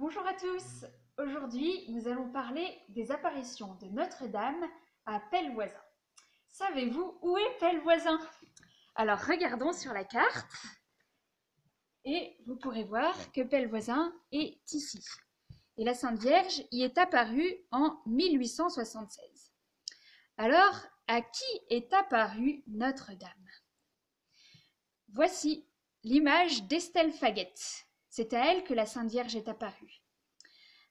Bonjour à tous. Aujourd'hui, nous allons parler des apparitions de Notre-Dame à Pellevoisin. Savez-vous où est Pellevoisin? Alors regardons sur la carte et vous pourrez voir que Pellevoisin est ici. Et la Sainte Vierge y est apparue en 1876. Alors, à qui est apparue Notre-Dame? Voici l'image d'Estelle Faguette. C'est à elle que la Sainte Vierge est apparue.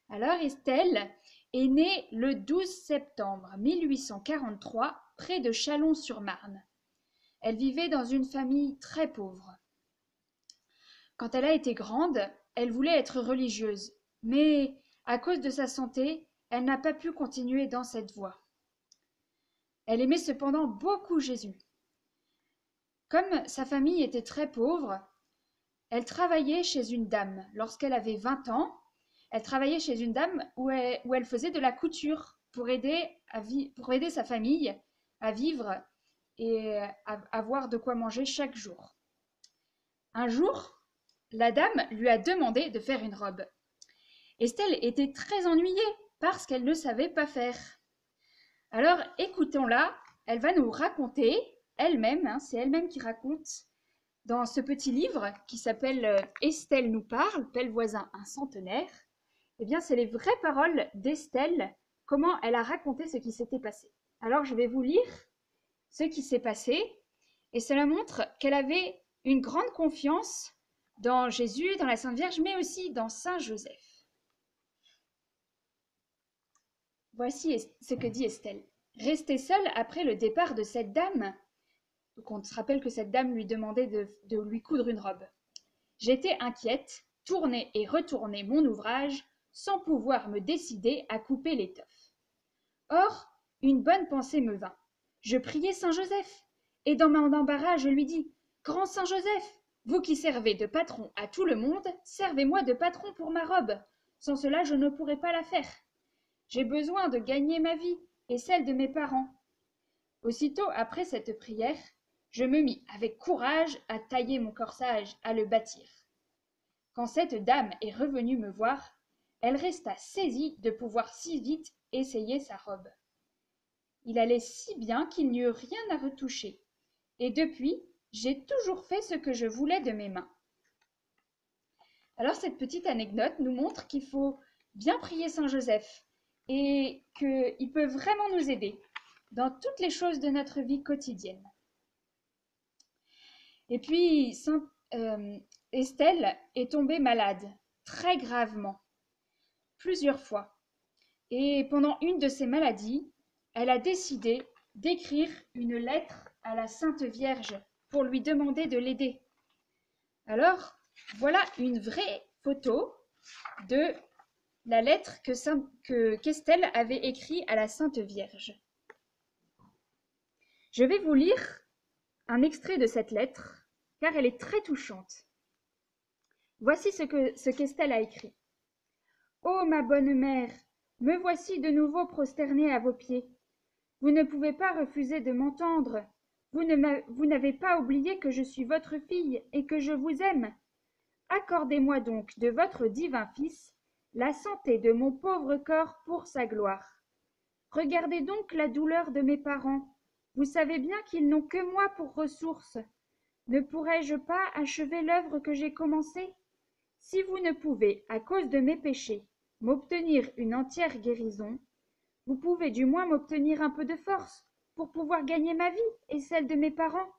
Alors Estelle est née le 12 septembre 1843 près de Châlons-sur-Marne. Elle vivait dans une famille très pauvre. Quand elle a été grande, elle voulait être religieuse, mais à cause de sa santé, elle n'a pas pu continuer dans cette voie. Elle aimait cependant beaucoup Jésus. Comme sa famille était très pauvre, elle travaillait chez une dame. Lorsqu'elle avait 20 ans, elle travaillait chez une dame où elle faisait de la couture pour aider sa famille à vivre et à avoir de quoi manger chaque jour. Un jour, la dame lui a demandé de faire une robe. Estelle était très ennuyée parce qu'elle ne savait pas faire. Alors écoutons-la, elle va nous raconter elle-même, c'est elle-même qui raconte dans ce petit livre qui s'appelle Estelle nous parle, Pellevoisin un centenaire. Eh bien, c'est les vraies paroles d'Estelle, comment elle a raconté ce qui s'était passé. Alors, je vais vous lire ce qui s'est passé, et cela montre qu'elle avait une grande confiance dans Jésus, dans la Sainte Vierge, mais aussi dans Saint Joseph. Voici ce que dit Estelle. Restée seule après le départ de cette dame, donc on se rappelle que cette dame lui demandait de lui coudre une robe. J'étais inquiète, tournais et retournais mon ouvrage, sans pouvoir me décider à couper l'étoffe. Or, une bonne pensée me vint. Je priai Saint Joseph, et dans mon embarras je lui dis « Grand Saint Joseph, vous qui servez de patron à tout le monde, servez-moi de patron pour ma robe. Sans cela, je ne pourrais pas la faire. J'ai besoin de gagner ma vie et celle de mes parents. » Aussitôt après cette prière, je me mis avec courage à tailler mon corsage, à le bâtir. Quand cette dame est revenue me voir, elle resta saisie de pouvoir si vite essayer sa robe. Il allait si bien qu'il n'y eut rien à retoucher, et depuis, j'ai toujours fait ce que je voulais de mes mains. Alors cette petite anecdote nous montre qu'il faut bien prier Saint Joseph et qu'il peut vraiment nous aider dans toutes les choses de notre vie quotidienne. Et puis, Estelle est tombée malade, très gravement, plusieurs fois. Et pendant une de ces maladies, elle a décidé d'écrire une lettre à la Sainte Vierge pour lui demander de l'aider. Alors, voilà une vraie photo de la lettre qu'Estelle avait écrite à la Sainte Vierge. Je vais vous lire un extrait de cette lettre, car elle est très touchante. Voici ce qu'Estelle a écrit. « Ô ma bonne mère, me voici de nouveau prosternée à vos pieds. Vous ne pouvez pas refuser de m'entendre. Vous n'avez pas oublié que je suis votre fille et que je vous aime. Accordez-moi donc de votre divin Fils la santé de mon pauvre corps pour sa gloire. Regardez donc la douleur de mes parents. Vous savez bien qu'ils n'ont que moi pour ressource. Ne pourrais-je pas achever l'œuvre que j'ai commencée? Si vous ne pouvez, à cause de mes péchés, m'obtenir une entière guérison, vous pouvez du moins m'obtenir un peu de force pour pouvoir gagner ma vie et celle de mes parents.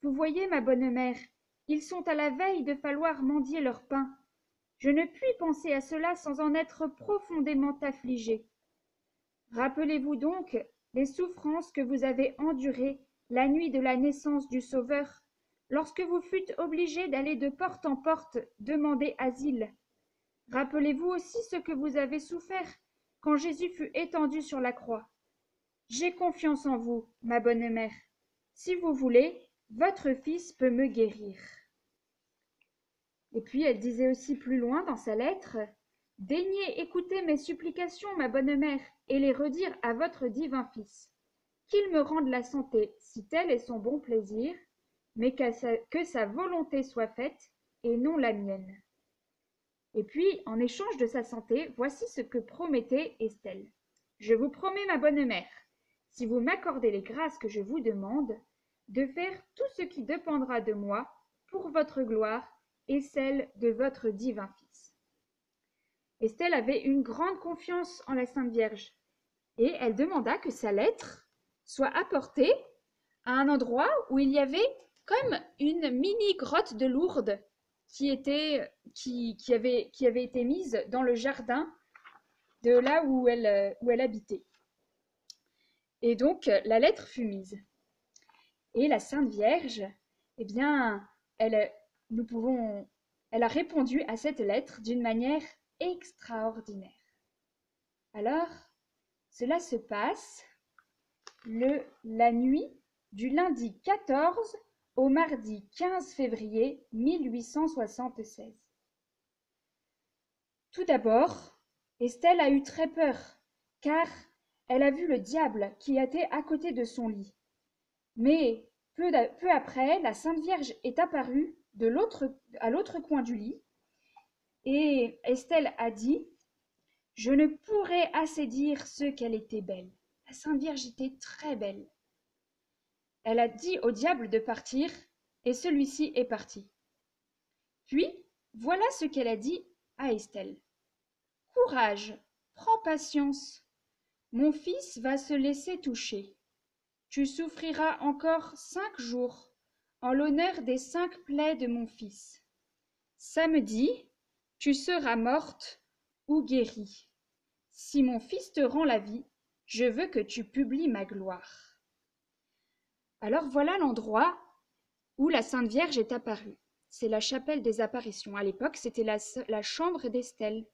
Vous voyez, ma bonne mère, ils sont à la veille de falloir mendier leur pain. Je ne puis penser à cela sans en être profondément affligée. Rappelez-vous donc les souffrances que vous avez endurées la nuit de la naissance du Sauveur, lorsque vous fûtes obligée d'aller de porte en porte demander asile. Rappelez-vous aussi ce que vous avez souffert quand Jésus fut étendu sur la croix. J'ai confiance en vous, ma bonne mère. Si vous voulez, votre fils peut me guérir. Et puis elle disait aussi plus loin dans sa lettre, « Daignez écouter mes supplications, ma bonne mère, et les redire à votre divin Fils. Qu'il me rende la santé, si tel est son bon plaisir, mais que sa volonté soit faite, et non la mienne. » Et puis, en échange de sa santé, voici ce que promettait Estelle. Je vous promets, ma bonne mère, si vous m'accordez les grâces que je vous demande, de faire tout ce qui dépendra de moi pour votre gloire et celle de votre divin Fils. Estelle avait une grande confiance en la Sainte Vierge et elle demanda que sa lettre soit apportée à un endroit où il y avait comme une mini grotte de Lourdes qui avait été mise dans le jardin de là où elle habitait. Et donc la lettre fut mise. Et la Sainte Vierge, eh bien, elle, elle a répondu à cette lettre d'une manière extraordinaire. Alors, cela se passe la nuit du lundi 14 au mardi 15 février 1876. Tout d'abord, Estelle a eu très peur, car elle a vu le diable qui était à côté de son lit. Mais peu après, la Sainte Vierge est apparue à l'autre coin du lit, et Estelle a dit « Je ne pourrais assez dire ce qu'elle était belle. » La Sainte Vierge était très belle. Elle a dit au diable de partir, et celui-ci est parti. Puis, voilà ce qu'elle a dit à Estelle. « Courage, prends patience. Mon fils va se laisser toucher. Tu souffriras encore 5 jours, en l'honneur des 5 plaies de mon fils. Samedi, tu seras morte ou guérie. Si mon fils te rend la vie, je veux que tu publies ma gloire. » Alors voilà l'endroit où la Sainte Vierge est apparue. C'est la chapelle des apparitions. À l'époque, c'était la chambre d'Estelle.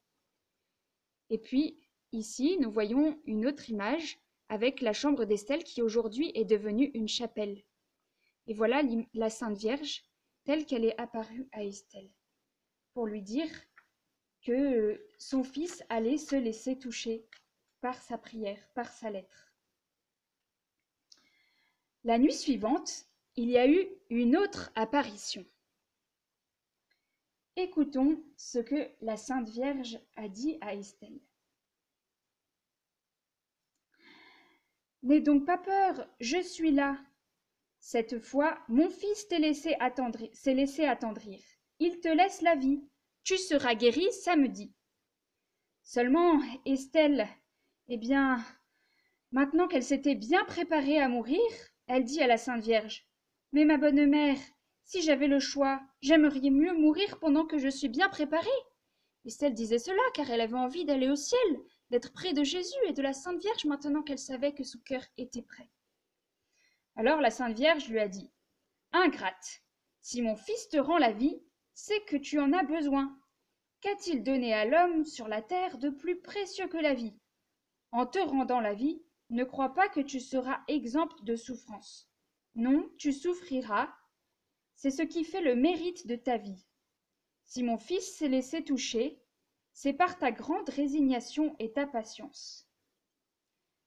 Et puis, ici, nous voyons une autre image avec la chambre d'Estelle qui aujourd'hui est devenue une chapelle. Et voilà la Sainte Vierge telle qu'elle est apparue à Estelle, pour lui dire que son fils allait se laisser toucher par sa prière, par sa lettre. La nuit suivante, il y a eu une autre apparition. Écoutons ce que la Sainte Vierge a dit à Estelle. « N'aie donc pas peur, je suis là. Cette fois, mon fils s'est laissé attendrir. Il te laisse la vie. Tu seras guérie samedi. » Seulement, Estelle, eh bien, maintenant qu'elle s'était bien préparée à mourir, elle dit à la Sainte Vierge, « Mais ma bonne mère, si j'avais le choix, j'aimerais mieux mourir pendant que je suis bien préparée. » Estelle disait cela car elle avait envie d'aller au ciel, d'être près de Jésus et de la Sainte Vierge maintenant qu'elle savait que son cœur était prêt. Alors la Sainte Vierge lui a dit, « Ingrate, si mon fils te rend la vie, c'est que tu en as besoin. Qu'a-t-il donné à l'homme sur la terre de plus précieux que la vie? En te rendant la vie, ne crois pas que tu seras exempt de souffrance. Non, tu souffriras. C'est ce qui fait le mérite de ta vie. Si mon fils s'est laissé toucher, c'est par ta grande résignation et ta patience.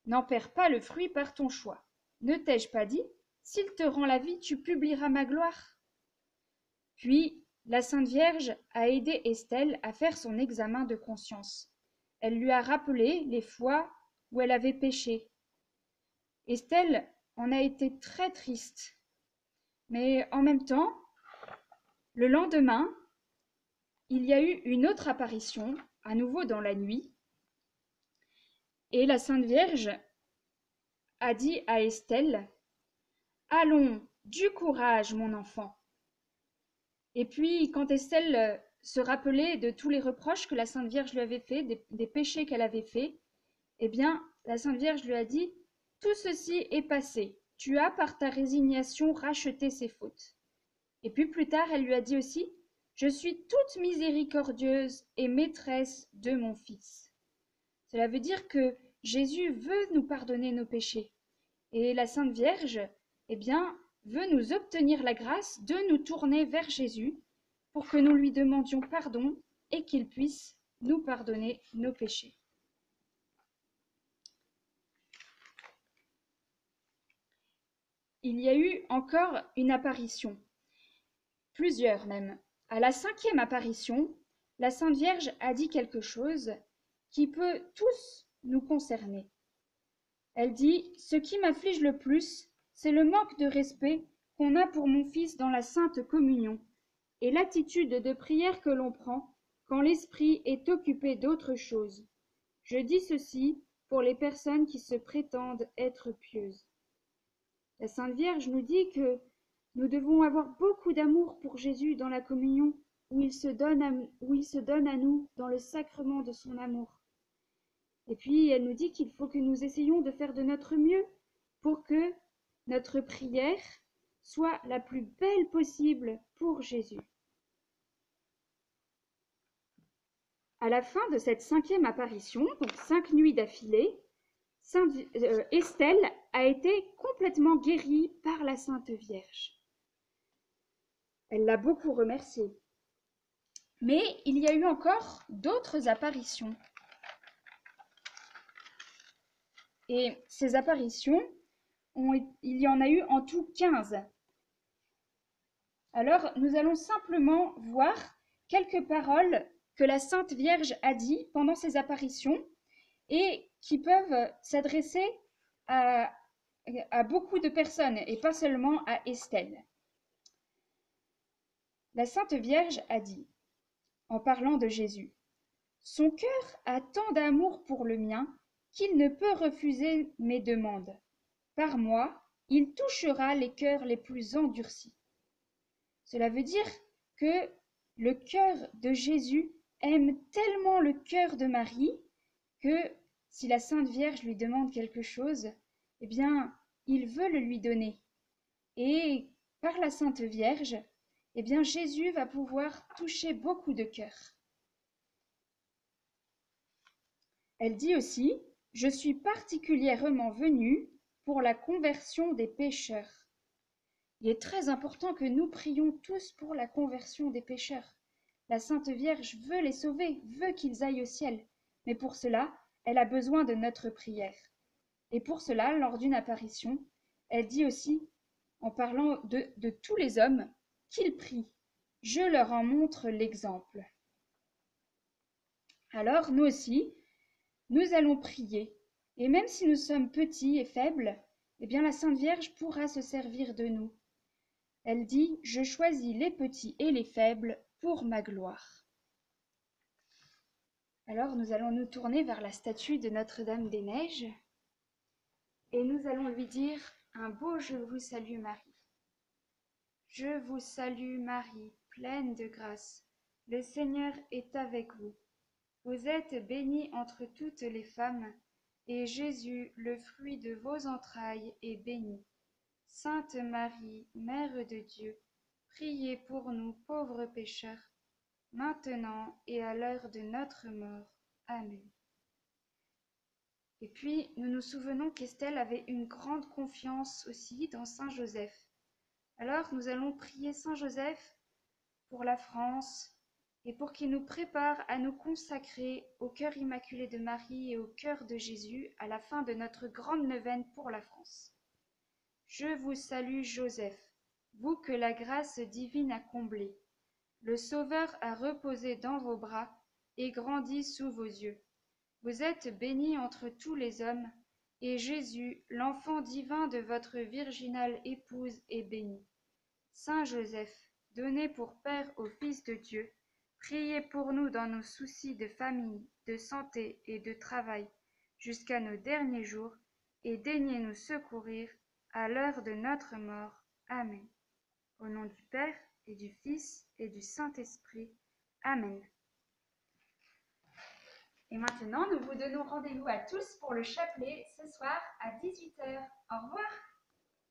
N'en perds pas le fruit par ton choix. Ne t'ai-je pas dit, s'il te rend la vie, tu publieras ma gloire? » Puis, la Sainte Vierge a aidé Estelle à faire son examen de conscience. Elle lui a rappelé les fois où elle avait péché. Estelle en a été très triste. Mais en même temps, le lendemain, il y a eu une autre apparition, à nouveau dans la nuit, et la Sainte Vierge a dit à Estelle, « Allons, du courage, mon enfant. » Et puis, quand Estelle se rappelait de tous les reproches que la Sainte Vierge lui avait faits, des péchés qu'elle avait faits, eh bien, la Sainte Vierge lui a dit, « Tout ceci est passé. Tu as, par ta résignation, racheté ses fautes. » Et puis plus tard, elle lui a dit aussi, « Je suis toute miséricordieuse et maîtresse de mon Fils. » Cela veut dire que Jésus veut nous pardonner nos péchés. Et la Sainte Vierge, eh bien, veut nous obtenir la grâce de nous tourner vers Jésus pour que nous lui demandions pardon et qu'il puisse nous pardonner nos péchés. Il y a eu encore une apparition, plusieurs même. À la 5e apparition, la Sainte Vierge a dit quelque chose qui peut tous nous concerner. Elle dit « Ce qui m'afflige le plus, c'est le manque de respect qu'on a pour mon fils dans la Sainte Communion et l'attitude de prière que l'on prend quand l'esprit est occupé d'autre chose. Je dis ceci pour les personnes qui se prétendent être pieuses. » La Sainte Vierge nous dit que nous devons avoir beaucoup d'amour pour Jésus dans la communion où il se donne à nous dans le sacrement de son amour. Et puis elle nous dit qu'il faut que nous essayions de faire de notre mieux pour que notre prière soit la plus belle possible pour Jésus. À la fin de cette 5e apparition, donc 5 nuits d'affilée, Estelle a été complètement guérie par la Sainte Vierge. Elle l'a beaucoup remerciée. Mais il y a eu encore d'autres apparitions. Et ces apparitions, il y en a eu en tout 15. Alors, nous allons simplement voir quelques paroles que la Sainte Vierge a dit pendant ces apparitions et qui peuvent s'adresser à beaucoup de personnes et pas seulement à Estelle. La Sainte Vierge a dit, en parlant de Jésus, « Son cœur a tant d'amour pour le mien qu'il ne peut refuser mes demandes. Par moi, il touchera les cœurs les plus endurcis. » Cela veut dire que le cœur de Jésus aime tellement le cœur de Marie que si la Sainte Vierge lui demande quelque chose, eh bien, il veut le lui donner. Et par la Sainte Vierge, eh bien, Jésus va pouvoir toucher beaucoup de cœurs. Elle dit aussi, « Je suis particulièrement venue pour la conversion des pécheurs. » Il est très important que nous prions tous pour la conversion des pécheurs. La Sainte Vierge veut les sauver, veut qu'ils aillent au ciel. Mais pour cela, elle a besoin de notre prière. Et pour cela, lors d'une apparition, elle dit aussi, en parlant de tous les hommes, qu'ils prient. Je leur en montre l'exemple. Alors, nous aussi, nous allons prier. Et même si nous sommes petits et faibles, eh bien la Sainte Vierge pourra se servir de nous. Elle dit « Je choisis les petits et les faibles pour ma gloire. » Alors nous allons nous tourner vers la statue de Notre-Dame-des-Neiges et nous allons lui dire un beau « Je vous salue Marie ». Je vous salue Marie, pleine de grâce, le Seigneur est avec vous. Vous êtes bénie entre toutes les femmes, et Jésus, le fruit de vos entrailles, est béni. Sainte Marie, Mère de Dieu, priez pour nous pauvres pécheurs, maintenant et à l'heure de notre mort. Amen. Et puis, nous nous souvenons qu'Estelle avait une grande confiance aussi dans Saint Joseph. Alors, nous allons prier Saint Joseph pour la France et pour qu'il nous prépare à nous consacrer au cœur immaculé de Marie et au cœur de Jésus à la fin de notre grande neuvaine pour la France. Je vous salue Joseph, vous que la grâce divine a comblé. Le Sauveur a reposé dans vos bras et grandi sous vos yeux. Vous êtes béni entre tous les hommes, et Jésus, l'enfant divin de votre virginale épouse, est béni. Saint Joseph, donné pour Père au Fils de Dieu, priez pour nous dans nos soucis de famille, de santé et de travail, jusqu'à nos derniers jours, et daignez nous secourir à l'heure de notre mort. Amen. Au nom du Père, et du Fils, et du Saint-Esprit. Amen. Et maintenant, nous vous donnons rendez-vous à tous pour le chapelet ce soir à 18h. Au revoir.